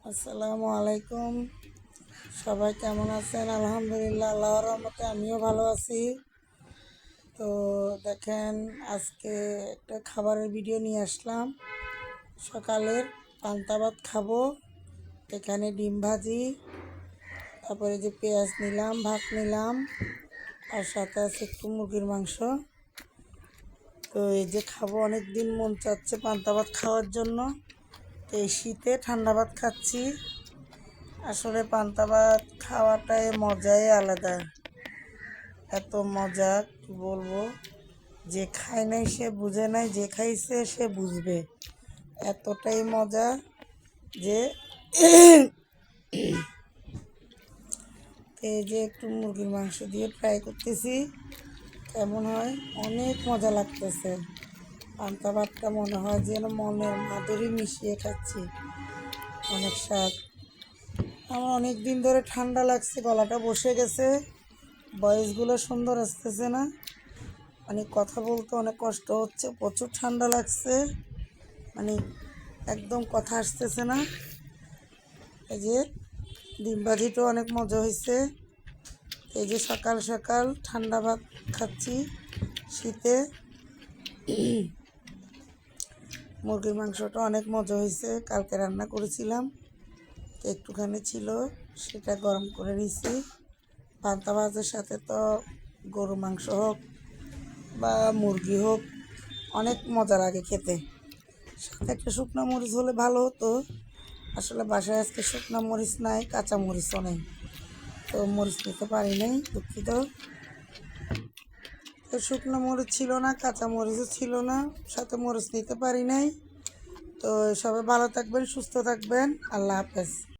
আসসালামু আলাইকুম। সবাই কেমন আছেন? আলহামদুলিল্লাহ, আল্লাহর রহমতে আমিও ভালো আছি। তো দেখেন, আজকে একটা খাবারের ভিডিও নিয়ে আসলাম। সকালের পান্তা ভাত খাবো। এখানে ডিম ভাজি, তারপরে যে পেঁয়াজ নিলাম, ভাত নিলাম, আর সাথে আছে একটু মুরগির মাংস। তো এই যে খাবো, অনেক দিন মন চাচ্ছে পান্তা ভাত খাওয়ার জন্য। তো এই শীতে ঠান্ডা ভাত খাচ্ছি। আসলে পান্তা ভাত খাওয়াটাই মজাই আলাদা। এত মজা কি বলবো, যে খায় নাই সে বুঝে নাই, যে খাইছে সে বুঝবে। এতটাই মজা যে এই যে একটু মুরগির মাংস দিয়ে ফ্রাই করতেছি, কেমন হয়, অনেক মজা লাগতেছে। পান্তা ভাতটা মনে হয় যেন মনের মাধুরী মিশিয়ে খাচ্ছি, অনেক স্বাদ। আমার অনেক দিন ধরে ঠান্ডা লাগছে, গলাটা বসে গেছে, ভয়েসগুলো সুন্দর আসতেছে না, মানে কথা বলতে অনেক কষ্ট হচ্ছে, প্রচুর ঠান্ডা লাগছে, মানে একদম কথা আসতেছে না। এই যে ডিম ভাজিটাও অনেক মজা হয়েছে। এই যে সকাল সকাল ঠান্ডা ভাত খাচ্ছি শীতে। মুরগির মাংসটা অনেক মজা হয়েছে, কালকে রান্না করেছিলাম, তো একটুখানি ছিল, সেটা গরম করে নিয়েছি। পান্তা ভাতের সাথে তো গরু মাংস হোক বা মুরগি হোক, অনেক মজা লাগে খেতে। সাথে একটা শুকনো মরিচ হলে ভালো হতো। আসলে বাসায় আজকে শুকনো মরিচ নাই, কাঁচা মরিচও নেই, তো মরিচ নিতে পারি নাই, দুঃখিত। তো শুকনো মরিচ ছিল না, কাঁচা মরিচও ছিল না, সাথে মরিচ নিতে পারি নাই। তো সবাই ভালো থাকবেন, সুস্থ থাকবেন, আল্লাহ হাফেজ।